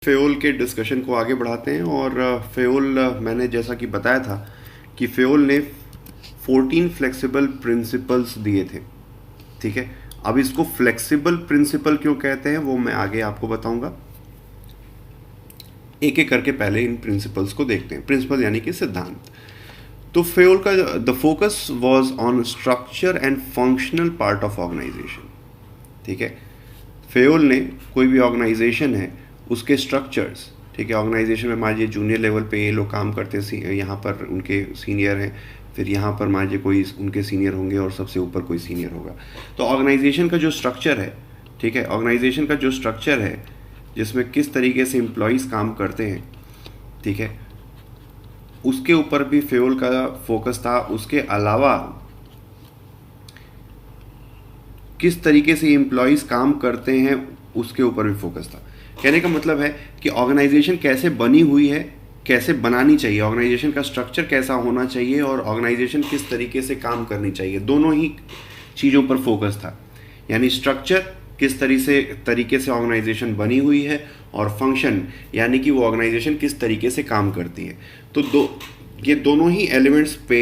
Fayol के discussion को आगे बढ़ाते हैं और फेयोल मैंने जैसा कि बताया था कि फेयोल ने 14 फ्लेक्सिबल प्रिंसिपल्स दिए थे। ठीक है, अब इसको फ्लेक्सिबल प्रिंसिपल क्यों कहते हैं वो मैं आगे आपको बताऊंगा। एक एक करके पहले इन प्रिंसिपल्स को देखते हैं। प्रिंसिपल यानी कि सिद्धांत। तो फेयोल का the focus was on structure and functional part of organization. ठीक है, फेयोल ने कोई भी ऑर्गेनाइजेशन है उसके स्ट्रक्चर्स, ठीक है, ऑर्गेनाइजेशन में मान लीजिए जूनियर लेवल पे ये लोग काम करते हैं, यहाँ पर उनके सीनियर हैं, फिर यहाँ पर मान लीजिए कोई उनके सीनियर होंगे और सबसे ऊपर कोई सीनियर होगा। तो ऑर्गेनाइजेशन का जो स्ट्रक्चर है, ठीक है, ऑर्गेनाइजेशन का जो स्ट्रक्चर है जिसमें किस तरीके से एम्प्लॉयज़ काम करते हैं, ठीक है, उसके ऊपर भी फेयोल का फोकस था। उसके अलावा किस तरीके से एम्प्लॉयज़ काम करते हैं उसके ऊपर भी फोकस था। कहने का मतलब है कि ऑर्गेनाइजेशन कैसे बनी हुई है, कैसे बनानी चाहिए, ऑर्गेनाइजेशन का स्ट्रक्चर कैसा होना चाहिए और ऑर्गेनाइजेशन किस तरीके से काम करनी चाहिए, दोनों ही चीज़ों पर फोकस था। यानी स्ट्रक्चर किस तरीके से ऑर्गेनाइजेशन बनी हुई है और फंक्शन यानी कि वो ऑर्गेनाइजेशन किस तरीके से काम करती है। तो ये दोनों ही एलिमेंट्स पे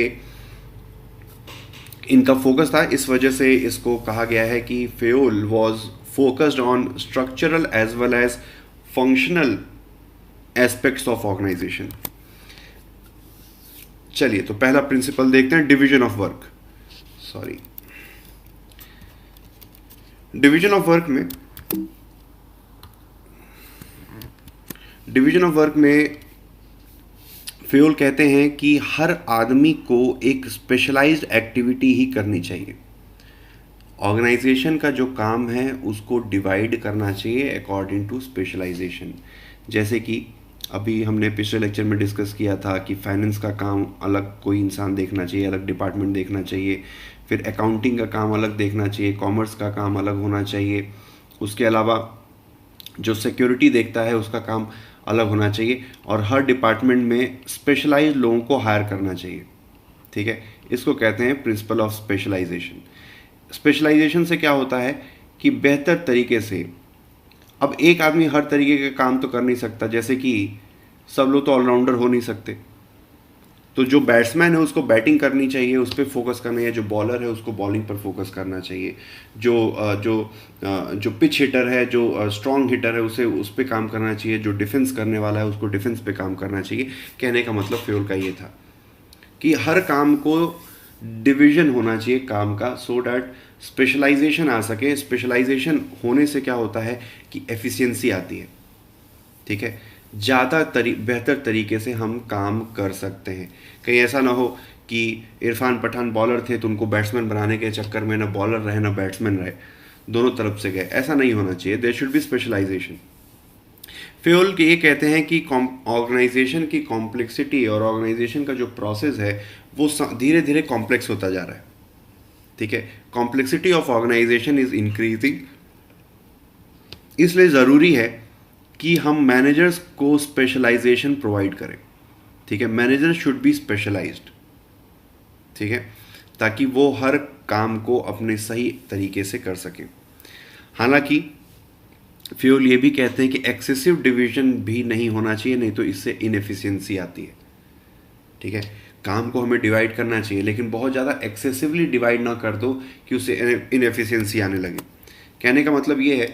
इनका फोकस था। इस वजह से इसको कहा गया है कि Fayol was focused on structural as well as functional aspects of organization. चलिए, तो पहला प्रिंसिपल देखते हैं, division of work. Division of work में फेयोल कहते हैं कि हर आदमी को एक स्पेशलाइज्ड एक्टिविटी ही करनी चाहिए। ऑर्गेनाइजेशन का जो काम है उसको डिवाइड करना चाहिए अकॉर्डिंग टू स्पेशलाइजेशन। जैसे कि अभी हमने पिछले लेक्चर में डिस्कस किया था कि फाइनेंस का काम अलग कोई इंसान देखना चाहिए, अलग डिपार्टमेंट देखना चाहिए, फिर अकाउंटिंग का काम अलग देखना चाहिए, कॉमर्स का काम अलग होना चाहिए, उसके अलावा जो सिक्योरिटी देखता है उसका काम अलग होना चाहिए, और हर डिपार्टमेंट में स्पेशलाइज्ड लोगों को हायर करना चाहिए। ठीक है, इसको कहते हैं प्रिंसिपल ऑफ स्पेशलाइजेशन। स्पेशलाइजेशन से क्या होता है कि बेहतर तरीके से, अब एक आदमी हर तरीके का काम तो कर नहीं सकता, जैसे कि सब लोग तो ऑलराउंडर हो नहीं सकते। तो जो बैट्समैन है उसको बैटिंग करनी चाहिए, उस पर फोकस करना है, जो बॉलर है उसको बॉलिंग पर फोकस करना चाहिए, जो पिच हिटर है, जो स्ट्रॉन्ग हिटर है उसे उस पर काम करना चाहिए, जो डिफेंस करने वाला है उसको डिफेंस पे काम करना चाहिए। कहने का मतलब फेयोल का ये था कि हर काम को डिवीजन होना चाहिए काम का, सो डैट स्पेशलाइजेशन आ सके। स्पेशलाइजेशन होने से क्या होता है कि एफिशिएंसी आती है। ठीक है, ज़्यादा बेहतर तरीके से हम काम कर सकते हैं। कहीं ऐसा ना हो कि इरफान पठान बॉलर थे तो उनको बैट्समैन बनाने के चक्कर में ना बॉलर रहे ना बैट्समैन रहे, दोनों तरफ से गए, ऐसा नहीं होना चाहिए। There should be specialization. Fayol ये कहते हैं कि ऑर्गेनाइजेशन की कॉम्प्लेक्सिटी और ऑर्गेनाइजेशन का जो प्रोसेस है वो धीरे धीरे कॉम्प्लेक्स होता जा रहा है। ठीक है, complexity of organization is increasing, इसलिए ज़रूरी है कि हम मैनेजर्स को स्पेशलाइजेशन प्रोवाइड करें। ठीक है, मैनेजर शुड बी स्पेशलाइज्ड, ठीक है, ताकि वो हर काम को अपने सही तरीके से कर सकें। हालांकि फेयोल ये भी कहते हैं कि एक्सेसिव डिवीजन भी नहीं होना चाहिए, नहीं तो इससे इनएफिशिएंसी आती है। ठीक है, काम को हमें डिवाइड करना चाहिए लेकिन बहुत ज़्यादा एक्सेसिवली डिवाइड ना कर दो कि उससे इनएफिशिएंसी आने लगे। कहने का मतलब ये है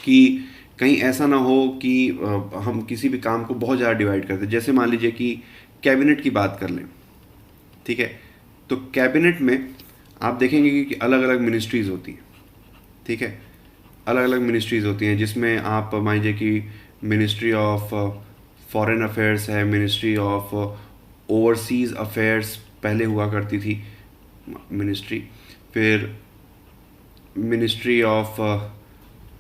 कि कहीं ऐसा ना हो कि हम किसी भी काम को बहुत ज़्यादा डिवाइड करते। जैसे मान लीजिए कि कैबिनेट की बात कर लें, ठीक है, तो कैबिनेट में आप देखेंगे कि अलग अलग मिनिस्ट्रीज़ होती हैं। ठीक है, अलग अलग मिनिस्ट्रीज़ होती हैं जिसमें आप मान लीजिए कि मिनिस्ट्री ऑफ फॉरेन अफेयर्स है, मिनिस्ट्री ऑफ ओवरसीज़ अफेयर्स पहले हुआ करती थी मिनिस्ट्री, फिर मिनिस्ट्री ऑफ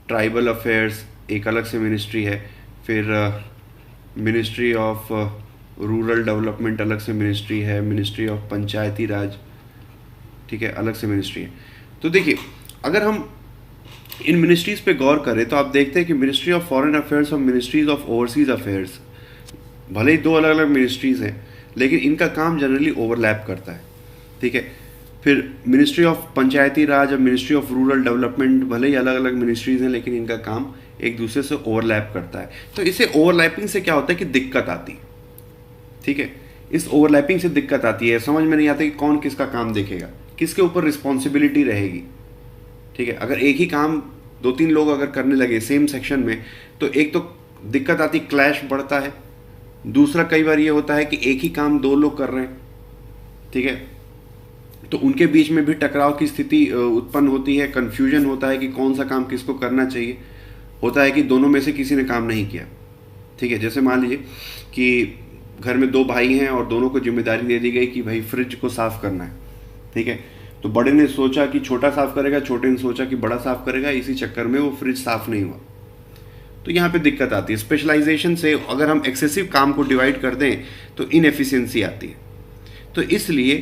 ट्राइबल अफेयर्स एक अलग से मिनिस्ट्री है, फिर मिनिस्ट्री ऑफ रूरल डेवलपमेंट अलग से मिनिस्ट्री है, मिनिस्ट्री ऑफ पंचायती राज, ठीक है, अलग से मिनिस्ट्री है। तो देखिए, अगर हम इन मिनिस्ट्रीज़ पे गौर करें तो आप देखते हैं कि मिनिस्ट्री ऑफ फॉरेन अफेयर्स और मिनिस्ट्रीज ऑफ ओवरसीज़ अफेयर्स भले ही दो अलग अलग मिनिस्ट्रीज़ हैं लेकिन इनका काम जनरली ओवरलैप करता है। ठीक है, फिर मिनिस्ट्री ऑफ पंचायती राज और मिनिस्ट्री ऑफ रूरल डेवलपमेंट भले ही अलग अलग मिनिस्ट्रीज़ हैं लेकिन इनका काम एक दूसरे से ओवरलैप करता है। तो इसे ओवरलैपिंग से क्या होता है कि दिक्कत आती है, ठीक है। इस ओवरलैपिंग से दिक्कत आती है, समझ में नहीं आता कि कौन किसका काम देखेगा, किसके ऊपर रिस्पॉन्सिबिलिटी रहेगी, ठीक है। अगर एक ही काम 2-3 लोग अगर करने लगे सेम सेक्शन में, तो एक तो दिक्कत आती, क्लैश बढ़ता है। दूसरा कई बार ये होता है कि एक ही काम 2 लोग कर रहे हैं, ठीक है, तो उनके बीच में भी टकराव की स्थिति उत्पन्न होती है, कंफ्यूजन होता है कि कौन सा काम किसको करना चाहिए। होता है कि दोनों में से किसी ने काम नहीं किया, ठीक है। जैसे मान लीजिए कि घर में 2 भाई हैं और दोनों को जिम्मेदारी दे दी गई कि भाई फ्रिज को साफ करना है, ठीक है। तो बड़े ने सोचा कि छोटा साफ करेगा, छोटे ने सोचा कि बड़ा साफ करेगा, इसी चक्कर में वो फ्रिज साफ नहीं हुआ। तो यहाँ पे दिक्कत आती है। स्पेशलाइजेशन से अगर हम एक्सेसिव काम को डिवाइड कर दें तो इनएफिशिएंसी आती है। तो इसलिए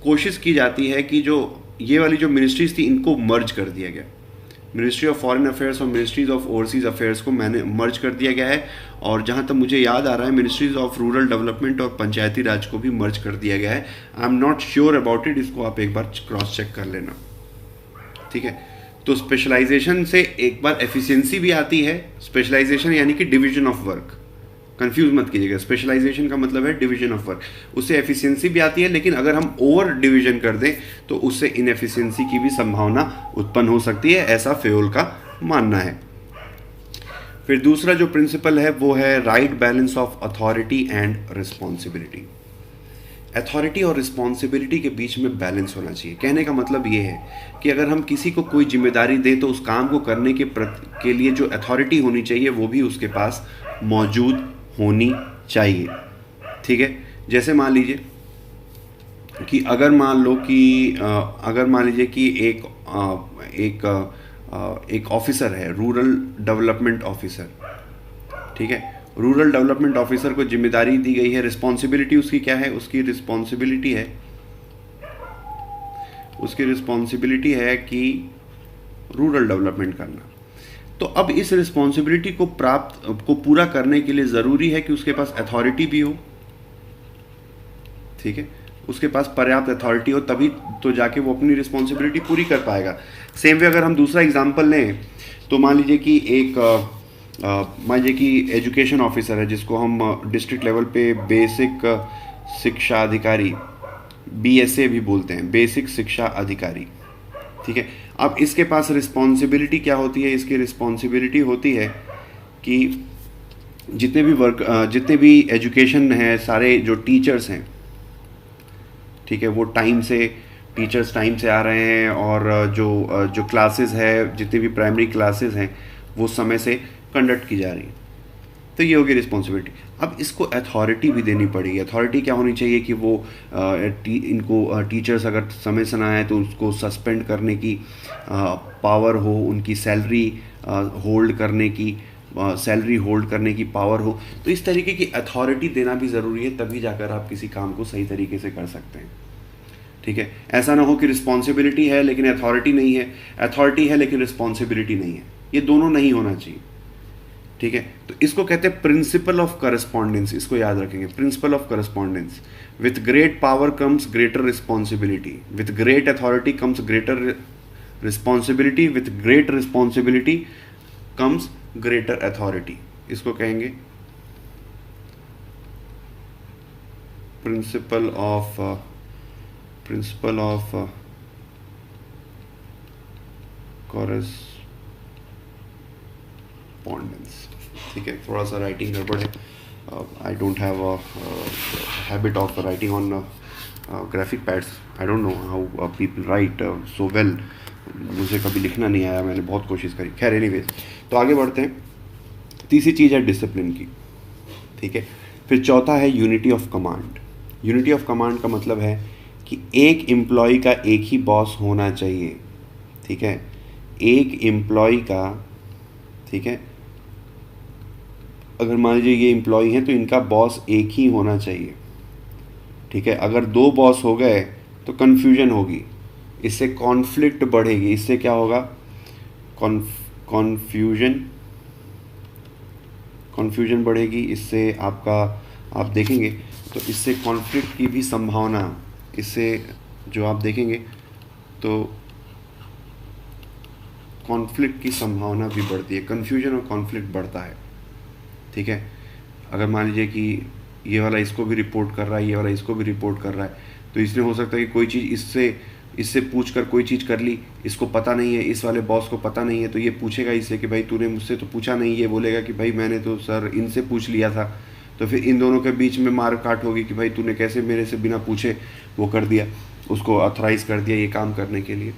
कोशिश की जाती है कि जो ये वाली जो मिनिस्ट्रीज थी इनको मर्ज कर दिया गया। मिनिस्ट्री ऑफ फॉरेन अफेयर्स और मिनिस्ट्रीज ऑफ ओवरसीज अफेयर्स को मैंने मर्ज कर दिया गया है। और जहाँ तक मुझे याद आ रहा है मिनिस्ट्रीज ऑफ रूरल डेवलपमेंट और पंचायती राज को भी मर्ज कर दिया गया है। I am not sure about it, इसको आप एक बार क्रॉस चेक कर लेना, ठीक है। तो स्पेशलाइजेशन से एक बार एफिशिएंसी भी आती है। स्पेशलाइजेशन यानी कि डिवीजन ऑफ वर्क, कंफ्यूज मत कीजिएगा। स्पेशलाइजेशन का मतलब है डिवीजन ऑफ वर्क, उससे एफिशिएंसी भी आती है। लेकिन अगर हम ओवर डिवीजन कर दें तो उससे इनएफिशिएंसी की भी संभावना उत्पन्न हो सकती है, ऐसा फेयोल का मानना है। फिर दूसरा जो प्रिंसिपल है वो है right balance of authority and responsibility. Authority और रिस्पॉन्सिबिलिटी के बीच में बैलेंस होना चाहिए। कहने का मतलब ये है कि अगर हम किसी को कोई जिम्मेदारी दें तो उस काम को करने के लिए जो अथॉरिटी होनी चाहिए वो भी उसके पास मौजूद होनी चाहिए, ठीक है। जैसे मान लीजिए कि अगर मान लीजिए कि एक ऑफिसर है, रूरल डेवलपमेंट ऑफिसर, ठीक है। रूरल डेवलपमेंट ऑफिसर को जिम्मेदारी दी गई है, रिस्पॉन्सिबिलिटी उसकी क्या है, उसकी रिस्पॉन्सिबिलिटी है कि रूरल डेवलपमेंट करना। तो अब इस रिस्पॉन्सिबिलिटी को पूरा करने के लिए ज़रूरी है कि उसके पास अथॉरिटी भी हो, ठीक है। उसके पास पर्याप्त अथॉरिटी हो, तभी तो जाके वो अपनी रिस्पॉन्सिबिलिटी पूरी कर पाएगा। सेम वे अगर हम दूसरा एग्जांपल लें तो मान लीजिए कि एजुकेशन ऑफिसर है जिसको हम डिस्ट्रिक्ट लेवल पे बेसिक शिक्षा अधिकारी, BSA भी बोलते हैं, बेसिक शिक्षा अधिकारी, ठीक है। अब इसके पास रिस्पॉन्सिबिलिटी क्या होती है, इसकी रिस्पॉन्सिबिलिटी होती है कि जितने भी एजुकेशन है, सारे जो टीचर्स हैं, ठीक है, वो टीचर्स टाइम से आ रहे हैं और जो क्लासेस है, जितनी भी प्राइमरी क्लासेस हैं वो समय से कंडक्ट की जा रही है। तो ये होगी रिस्पॉन्सिबिलिटी। अब इसको अथॉरिटी भी देनी पड़ेगी। अथॉरिटी क्या होनी चाहिए कि वो इनको टीचर्स अगर समय से ना आए तो उसको सस्पेंड करने की पावर हो, उनकी सैलरी होल्ड करने की पावर हो। तो इस तरीके की अथॉरिटी देना भी ज़रूरी है, तभी जाकर आप किसी काम को सही तरीके से कर सकते हैं, ठीक है। ऐसा ना हो कि रिस्पॉन्सिबिलिटी है लेकिन अथॉरिटी नहीं है, अथॉरिटी है लेकिन रिस्पॉन्सिबिलिटी नहीं है, ये दोनों नहीं होना चाहिए, ठीक है। तो इसको कहते हैं प्रिंसिपल ऑफ करस्पॉन्डेंस, इसको याद रखेंगे, principle of correspondence. With great power comes greater responsibility, with great authority comes greater responsibility, with great responsibility comes greater authority. इसको कहेंगे प्रिंसिपल ऑफ कॉरेस्पॉन्डेंस, ठीक है। थोड़ा सा राइटिंग गड़बड़ है, I don't have a habit of writing on graphic pads, I don't know how people right so well. मुझे कभी लिखना नहीं आया, मैंने बहुत कोशिश करी। खैर एनीवेज, तो आगे बढ़ते हैं। तीसरी चीज़ है डिसिप्लिन की, ठीक है। फिर चौथा है unity of command. Unity of command का मतलब है कि एक एम्प्लॉय का एक ही बॉस होना चाहिए, ठीक है। एक एम्प्लॉय का, ठीक है, अगर मान लीजिए ये एम्प्लॉय हैं तो इनका बॉस एक ही होना चाहिए, ठीक है। अगर 2 बॉस हो गए तो कन्फ्यूजन होगी, इससे कॉन्फ्लिक्ट बढ़ेगी, इससे क्या होगा, कन्फ्यूजन बढ़ेगी, इससे आप देखेंगे तो इससे कॉन्फ्लिक्ट की भी संभावना, इससे जो आप देखेंगे तो कॉन्फ्लिक्ट की संभावना भी बढ़ती है, कन्फ्यूजन और कॉन्फ्लिक्ट बढ़ता है। ठीक है, अगर मान लीजिए कि ये वाला इसको भी रिपोर्ट कर रहा है, ये वाला इसको भी रिपोर्ट कर रहा है, तो इसलिए हो सकता है कि कोई चीज़ इससे इससे पूछ कर कोई चीज़ कर ली, इसको पता नहीं है, इस वाले बॉस को पता नहीं है, तो ये पूछेगा इससे कि भाई तूने मुझसे तो पूछा नहीं, ये बोलेगा कि भाई मैंने तो सर इनसे पूछ लिया था। तो फिर इन दोनों के बीच में मार काट होगी कि भाई तूने कैसे मेरे से बिना पूछे वो कर दिया, उसको ऑथराइज कर दिया ये काम करने के लिए।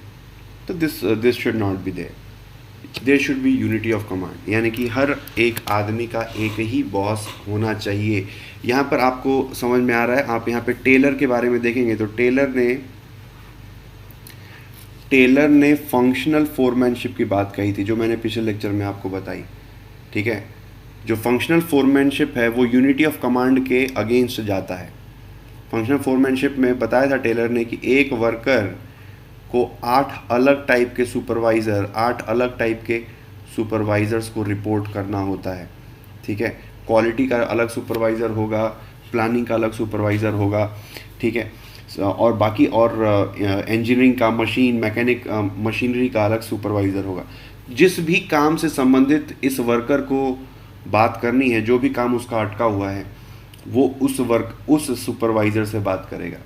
तो this should not be there should be unity of command, यानी कि हर एक आदमी का एक ही बॉस होना चाहिए। यहाँ पर आपको समझ में आ रहा है, आप यहाँ पे टेलर के बारे में देखेंगे तो टेलर ने फंक्शनल फोरमैनशिप की बात कही थी, जो मैंने पिछले लेक्चर में आपको बताई। ठीक है, जो फंक्शनल फोरमैनशिप है वो यूनिटी ऑफ कमांड के अगेंस्ट जाता है। फंक्शनल फोरमैनशिप में बताया था टेलर ने कि एक वर्कर को 8 अलग टाइप के सुपरवाइज़र, 8 अलग टाइप के सुपरवाइज़र्स को रिपोर्ट करना होता है। ठीक है, क्वालिटी का अलग सुपरवाइज़र होगा, प्लानिंग का अलग सुपरवाइज़र होगा। ठीक है, और बाकी और इंजीनियरिंग का, मशीनरी का अलग सुपरवाइज़र होगा। जिस भी काम से संबंधित इस वर्कर को बात करनी है, जो भी काम उसका अटका हुआ है, वो उस सुपरवाइज़र से बात करेगा।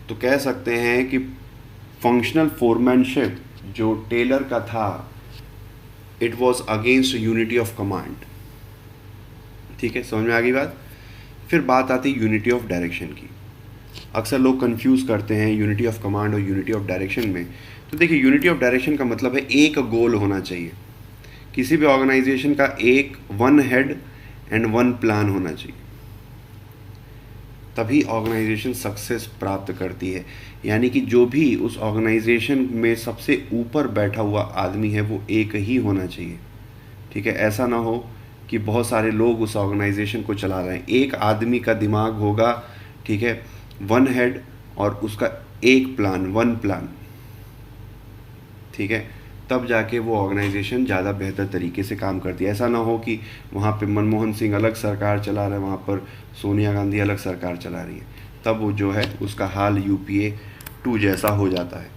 तो कह सकते हैं कि फंक्शनल फोरमैनशिप जो टेलर का था, it was against unity of command. ठीक है, समझ में आ गई बात। फिर बात आती है यूनिटी ऑफ डायरेक्शन की। अक्सर लोग कंफ्यूज करते हैं यूनिटी ऑफ कमांड और यूनिटी ऑफ डायरेक्शन में। तो देखिए, यूनिटी ऑफ डायरेक्शन का मतलब है एक गोल होना चाहिए। किसी भी ऑर्गेनाइजेशन का एक one head and one plan होना चाहिए, तभी ऑर्गेनाइजेशन सक्सेस प्राप्त करती है। यानी कि जो भी उस ऑर्गेनाइजेशन में सबसे ऊपर बैठा हुआ आदमी है वो एक ही होना चाहिए। ठीक है, ऐसा ना हो कि बहुत सारे लोग उस ऑर्गेनाइजेशन को चला रहे हैं। एक आदमी का दिमाग होगा, ठीक है, वन हेड और उसका एक प्लान, वन प्लान। ठीक है, तब जाके वो ऑर्गेनाइजेशन ज़्यादा बेहतर तरीके से काम करती है। ऐसा ना हो कि वहाँ पे मनमोहन सिंह अलग सरकार चला रहे हैं, वहाँ पर सोनिया गांधी अलग सरकार चला रही है, तब वो जो है उसका हाल UPA 2 जैसा हो जाता है।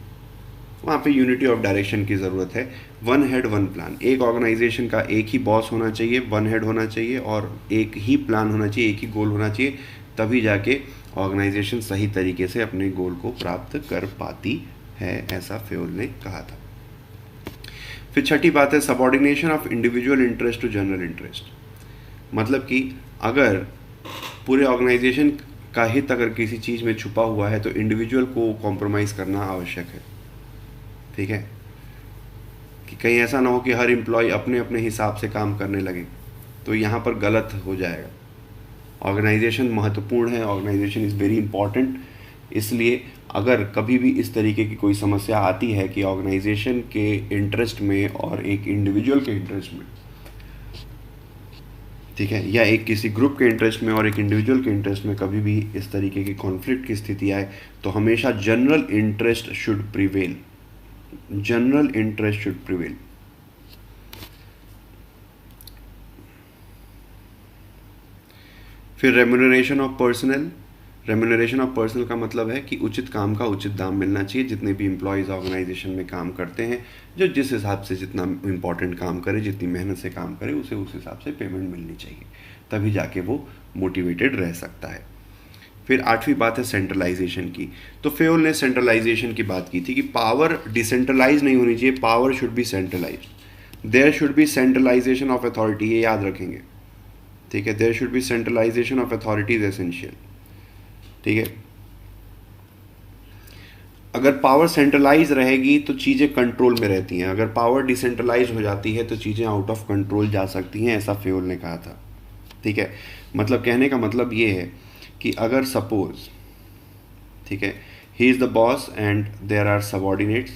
वहाँ पे यूनिटी ऑफ डायरेक्शन की ज़रूरत है। वन हेड वन प्लान, एक ऑर्गेनाइजेशन का एक ही बॉस होना चाहिए, वन हेड होना चाहिए और एक ही प्लान होना चाहिए, एक ही गोल होना चाहिए, तभी जाके ऑर्गेनाइजेशन सही तरीके से अपने गोल को प्राप्त कर पाती है, ऐसा फेयोल ने कहा था। फिर छठी बात है subordination of individual interest to general interest. मतलब कि अगर पूरे ऑर्गेनाइजेशन का हित अगर किसी चीज़ में छुपा हुआ है तो इंडिविजुअल को कॉम्प्रोमाइज़ करना आवश्यक है। ठीक है, कि कहीं ऐसा ना हो कि हर एम्प्लॉय अपने अपने हिसाब से काम करने लगे, तो यहाँ पर गलत हो जाएगा। ऑर्गेनाइजेशन महत्वपूर्ण है, ऑर्गेनाइजेशन इज़ वेरी इंपॉर्टेंट। इसलिए अगर कभी भी इस तरीके की कोई समस्या आती है कि ऑर्गेनाइजेशन के इंटरेस्ट में और एक इंडिविजुअल के इंटरेस्ट में, ठीक है, या एक किसी ग्रुप के इंटरेस्ट में और एक इंडिविजुअल के इंटरेस्ट में कभी भी इस तरीके की कॉन्फ्लिक्ट की स्थिति आए, तो हमेशा general interest should prevail. General interest should prevail. फिर remuneration of personal. Remuneration of personal का मतलब है कि उचित काम का उचित दाम मिलना चाहिए। जितने भी एम्प्लॉयज़ ऑर्गेनाइजेशन में काम करते हैं, जो जिस हिसाब से जितना इम्पोर्टेंट काम करे, जितनी मेहनत से काम करे, उसे उस हिसाब से पेमेंट मिलनी चाहिए, तभी जाके वो मोटिवेटेड रह सकता है। फिर आठवीं बात है सेंट्रलाइजेशन की। तो फेयोल ने सेंट्रलाइजेशन की बात की थी कि पावर डिसेंट्रलाइज नहीं होनी चाहिए, power should be centralize. There should be centralization of authority, ये याद रखेंगे। ठीक है, there should be centralization of authority is essential. ठीक है, अगर पावर सेंट्रलाइज रहेगी तो चीज़ें कंट्रोल में रहती हैं, अगर पावर डिसेंट्रलाइज हो जाती है तो चीज़ें आउट ऑफ कंट्रोल जा सकती हैं, ऐसा फेयोल ने कहा था। ठीक है, मतलब कहने का मतलब ये है कि अगर सपोज, ठीक है, he is the boss and there are subordinates.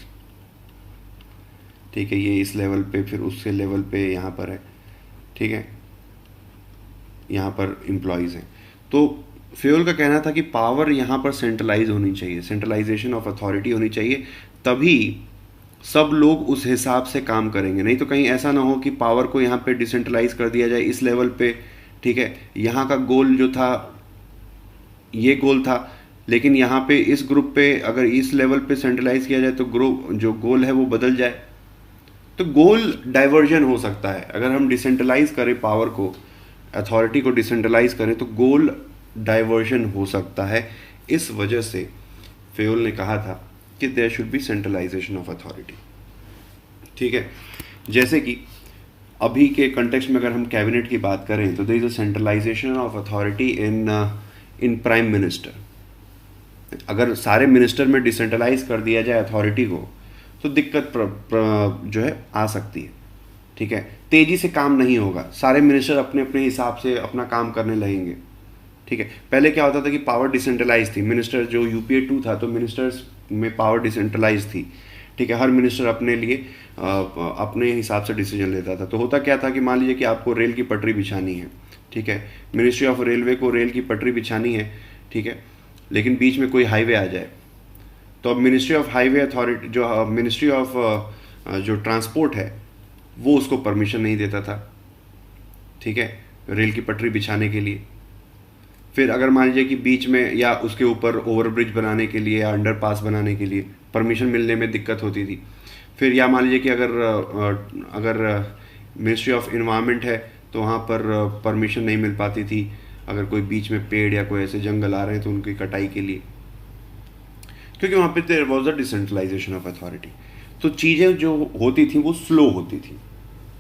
ठीक है, ये इस लेवल पे, फिर उसके लेवल पे यहाँ पर है। ठीक है, यहाँ पर एम्प्लॉयज़ हैं। तो फेयोल का कहना था कि पावर यहाँ पर सेंट्रलाइज होनी चाहिए, सेंट्रलाइजेशन ऑफ अथॉरिटी होनी चाहिए, तभी सब लोग उस हिसाब से काम करेंगे। नहीं तो कहीं ऐसा ना हो कि पावर को यहाँ पे डिसेंट्रलाइज कर दिया जाए इस लेवल पे। ठीक है, यहाँ का गोल जो था ये गोल था, लेकिन यहाँ पे इस ग्रुप पे अगर इस लेवल पे सेंट्रलाइज किया जाए तो ग्रुप जो गोल है वो बदल जाए। तो गोल डाइवर्जन हो सकता है। अगर हम डिसेंट्रलाइज करें पावर को, अथॉरिटी को डिसेंट्रलाइज करें, तो गोल डाइवर्जन हो सकता है। इस वजह से फेयोल ने कहा था कि there should be centralization of authority. ठीक है, जैसे कि अभी के कंटेक्स्ट में अगर हम कैबिनेट की बात करें तो there is a centralization of authority in prime minister. अगर सारे मिनिस्टर में डिसेंट्रलाइज कर दिया जाए अथॉरिटी को तो दिक्कत जो है आ सकती है। ठीक है, तेजी से काम नहीं होगा, सारे मिनिस्टर अपने अपने हिसाब से अपना काम करने लगेंगे। ठीक है, पहले क्या होता था कि पावर डिसेंट्रलाइज थी, मिनिस्टर जो यूपीए 2 था तो मिनिस्टर्स में पावर डिसेंट्रलाइज थी। ठीक है, हर मिनिस्टर अपने लिए अपने हिसाब से डिसीजन लेता था। तो होता क्या था कि मान लीजिए कि आपको रेल की पटरी बिछानी है, ठीक है, मिनिस्ट्री ऑफ रेलवे को रेल की पटरी बिछानी है, ठीक है, लेकिन बीच में कोई हाईवे आ जाए तो अब मिनिस्ट्री ऑफ हाईवे अथॉरिटी, जो मिनिस्ट्री ऑफ जो ट्रांसपोर्ट है, वो उसको परमिशन नहीं देता था। ठीक है, रेल की पटरी बिछाने के लिए। फिर अगर मान लीजिए कि बीच में या उसके ऊपर ओवरब्रिज बनाने के लिए या अंडरपास बनाने के लिए परमिशन मिलने में दिक्कत होती थी। फिर या मान लीजिए कि अगर मिनिस्ट्री ऑफ इन्वायरमेंट है तो वहाँ पर परमिशन नहीं मिल पाती थी, अगर कोई बीच में पेड़ या कोई ऐसे जंगल आ रहे हैं तो उनकी कटाई के लिए, क्योंकि वहाँ पे there was a decentralization of authority. तो चीज़ें जो होती थी वो स्लो होती थी।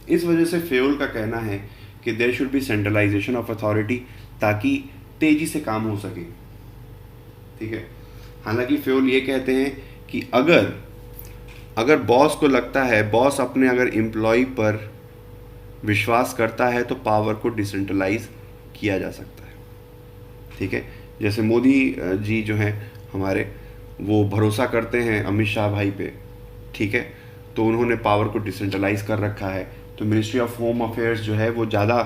इस वजह से फेयोल का कहना है कि there should be centralization of authority ताकि तेजी से काम हो सके। ठीक है, हालांकि फेयोल ये कहते हैं कि अगर बॉस को लगता है, बॉस अपने अगर एम्प्लॉय पर विश्वास करता है तो पावर को डिसेंट्रलाइज किया जा सकता है। ठीक है, जैसे मोदी जी जो हैं हमारे, वो भरोसा करते हैं अमित शाह भाई पे। ठीक है, तो उन्होंने पावर को डिसेंट्रलाइज कर रखा है। तो मिनिस्ट्री ऑफ होम अफेयर्स जो है वो ज़्यादा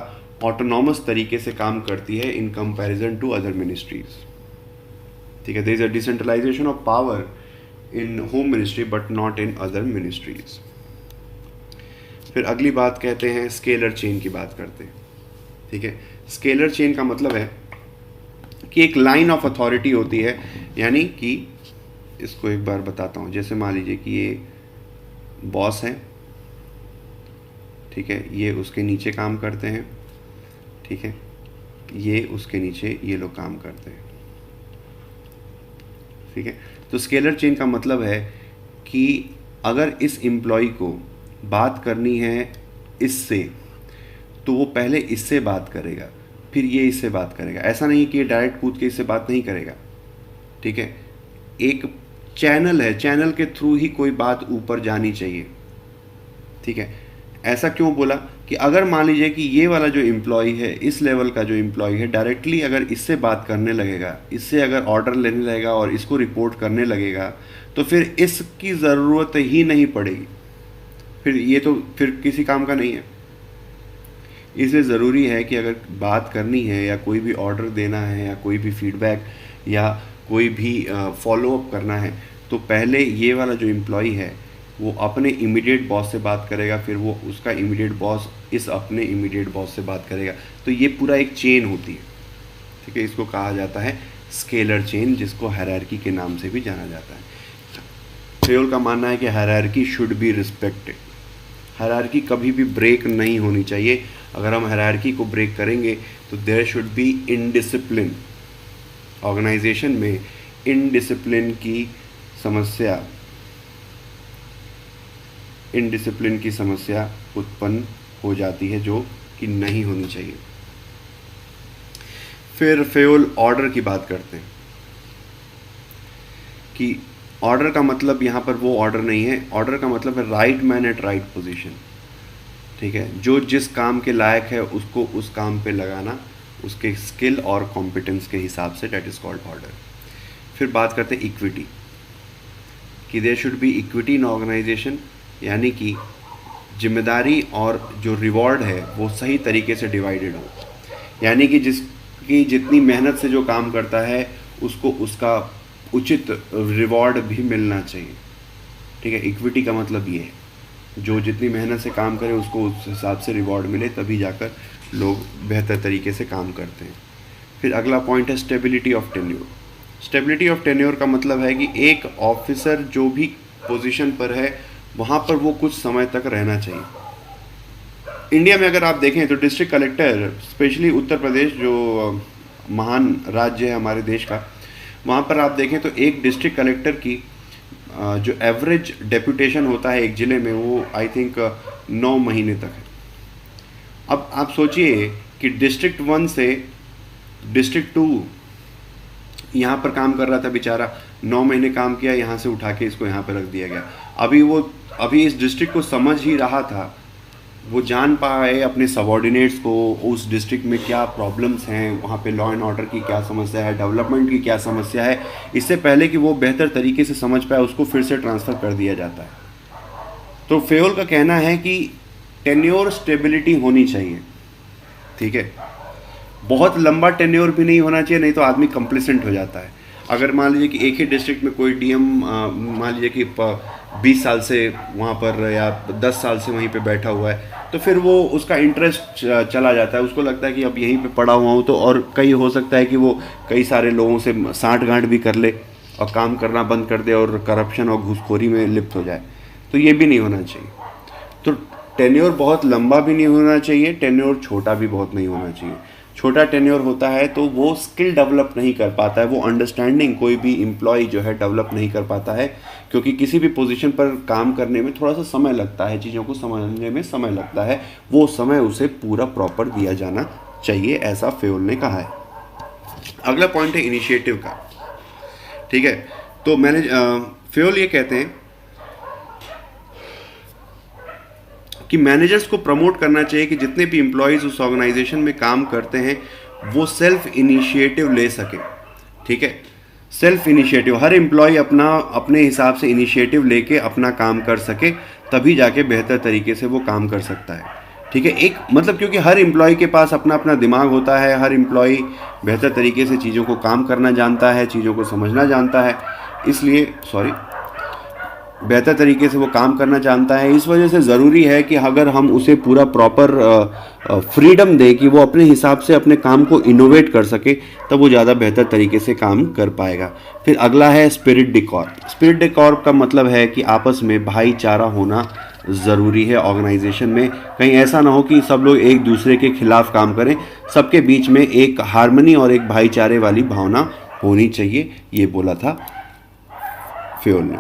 ऑटोनॉमस तरीके से काम करती है in comparison to other ministries. ठीक है, there is a decentralization of power in home ministry but not in other ministries. फिर अगली बात कहते हैं स्केलर चेन की बात करते हैं। ठीक है, स्केलर चेन का मतलब है कि एक लाइन ऑफ अथॉरिटी होती है, यानी कि इसको एक बार बताता हूँ। जैसे मान लीजिए कि ये बॉस है, ठीक है, ये उसके नीचे काम करते हैं, ठीक है, ये उसके नीचे ये लोग काम करते हैं। ठीक है, तो स्केलर चेन का मतलब है कि अगर इस एम्प्लॉय को बात करनी है इससे, तो वो पहले इससे बात करेगा, फिर ये इससे बात करेगा। ऐसा नहीं कि ये डायरेक्ट कूद के इससे बात नहीं करेगा। ठीक है, एक चैनल है, चैनल के थ्रू ही कोई बात ऊपर जानी चाहिए। ठीक है, ऐसा क्यों बोला कि अगर मान लीजिए कि ये वाला जो एम्प्लॉय है, इस लेवल का जो एम्प्लॉय है, डायरेक्टली अगर इससे बात करने लगेगा, इससे अगर ऑर्डर लेने लगेगा और इसको रिपोर्ट करने लगेगा, तो फिर इसकी ज़रूरत ही नहीं पड़ेगी, फिर ये तो फिर किसी काम का नहीं है। इसलिए ज़रूरी है कि अगर बात करनी है या कोई भी ऑर्डर देना है या कोई भी फीडबैक या कोई भी फॉलोअप करना है, तो पहले ये वाला जो एम्प्लॉय है वो अपने इमीडिएट बॉस से बात करेगा, फिर वो उसका इमीडिएट बॉस इस अपने इमीडिएट बॉस से बात करेगा। तो ये पूरा एक चेन होती है। ठीक है, इसको कहा जाता है स्केलर चेन, जिसको हायरार्की के नाम से भी जाना जाता है। फेयोल का मानना है कि hierarchy should be respected. Hierarchy कभी भी ब्रेक नहीं होनी चाहिए। अगर हम हायरार्की को ब्रेक करेंगे तो there should be indiscipline. Organisation में इनडिसिप्लिन की समस्या उत्पन्न हो जाती है, जो कि नहीं होनी चाहिए। फिर फेयोल ऑर्डर की बात करते हैं कि ऑर्डर का मतलब यहाँ पर वो ऑर्डर नहीं है, ऑर्डर का मतलब है right man eight right position. ठीक है, जो जिस काम के लायक है उसको उस काम पे लगाना, उसके स्किल और कॉम्पिटेंस के हिसाब से, डेट इज़ कॉल्ड ऑर्डर। फिर बात करते हैं इक्विटी, कि there should be equity in organisation, यानी कि जिम्मेदारी और जो रिवॉर्ड है वो सही तरीके से डिवाइडेड हो, यानी कि जिसकी जितनी मेहनत से जो काम करता है उसको उसका उचित रिवॉर्ड भी मिलना चाहिए। ठीक है, इक्विटी का मतलब ये है, जो जितनी मेहनत से काम करे उसको उस हिसाब से रिवॉर्ड मिले, तभी जाकर लोग बेहतर तरीके से काम करते हैं। फिर अगला पॉइंट है stability of tenure. Stability of tenure का मतलब है कि एक ऑफिसर जो भी पोजीशन पर है वहाँ पर वो कुछ समय तक रहना चाहिए। इंडिया में अगर आप देखें तो district collector, specially Uttar Pradesh जो महान राज्य है हमारे देश का, वहाँ पर आप देखें तो एक डिस्ट्रिक्ट कलेक्टर की जो एवरेज डेप्यूटेशन होता है एक ज़िले में, वो आई थिंक 9 महीने तक है। अब आप सोचिए कि डिस्ट्रिक्ट 1 से डिस्ट्रिक्ट 2 यहाँ पर काम कर रहा था बेचारा, 9 महीने काम किया, यहाँ से उठा के इसको यहाँ पर रख दिया गया। अभी इस डिस्ट्रिक्ट को समझ ही रहा था, वो जान पाए अपने सबॉर्डिनेट्स को, उस डिस्ट्रिक्ट में क्या प्रॉब्लम्स हैं, वहाँ पे लॉ एंड ऑर्डर की क्या समस्या है, डेवलपमेंट की क्या समस्या है, इससे पहले कि वो बेहतर तरीके से समझ पाए उसको फिर से ट्रांसफ़र कर दिया जाता है। तो फेयोल का कहना है कि टेन्योर स्टेबिलिटी होनी चाहिए, ठीक है। बहुत लंबा टेन्योर भी नहीं होना चाहिए, नहीं तो आदमी कंप्लेसेंट हो जाता है। अगर मान लीजिए कि एक ही डिस्ट्रिक्ट में कोई डीएम मान लीजिए कि 20 साल से वहाँ पर या 10 साल से वहीं पे बैठा हुआ है, तो फिर वो उसका इंटरेस्ट चला जाता है, उसको लगता है कि अब यहीं पे पड़ा हुआ हूँ तो, और कई हो सकता है कि वो कई सारे लोगों से साँठ-गाँठ भी कर ले और काम करना बंद कर दे और करप्शन और घूसखोरी में लिप्त हो जाए। तो ये भी नहीं होना चाहिए। तो टेन्योर बहुत लंबा भी नहीं होना चाहिए, टेन्योर छोटा भी बहुत नहीं होना चाहिए। छोटा टेन्योर होता है तो वो स्किल डेवलप नहीं कर पाता है, वो अंडरस्टैंडिंग कोई भी एम्प्लॉय जो है डेवलप नहीं कर पाता है, क्योंकि किसी भी पोजीशन पर काम करने में थोड़ा सा समय लगता है, चीज़ों को समझने में समय लगता है, वो समय उसे पूरा प्रॉपर दिया जाना चाहिए, ऐसा फेयोल ने कहा है। अगला पॉइंट है इनिशिएटिव का, ठीक है। तो फेयोल ये कहते हैं कि मैनेजर्स को प्रमोट करना चाहिए कि जितने भी एम्प्लॉयज़ उस ऑर्गेनाइजेशन में काम करते हैं वो सेल्फ इनिशिएटिव ले सके, ठीक है। सेल्फ इनिशिएटिव, हर एम्प्लॉय अपने हिसाब से इनिशिएटिव लेके अपना काम कर सके, तभी जाके बेहतर तरीके से वो काम कर सकता है, ठीक है। एक मतलब क्योंकि हर एम्प्लॉय के पास अपना अपना दिमाग होता है, हर एम्प्लॉय बेहतर तरीके से चीज़ों को काम करना जानता है, चीज़ों को समझना जानता है, इसलिए बेहतर तरीके से वो काम करना चाहता है। इस वजह से ज़रूरी है कि अगर हम उसे पूरा प्रॉपर फ्रीडम दें कि वो अपने हिसाब से अपने काम को इनोवेट कर सके, तब वो ज़्यादा बेहतर तरीके से काम कर पाएगा। फिर अगला है स्पिरिट डिकॉर। स्पिरिट डिकॉर का मतलब है कि आपस में भाईचारा होना ज़रूरी है ऑर्गेनाइजेशन में। कहीं ऐसा ना हो कि सब लोग एक दूसरे के खिलाफ काम करें, सबके बीच में एक हार्मनी और एक भाईचारे वाली भावना होनी चाहिए, ये बोला था फेयोल ने।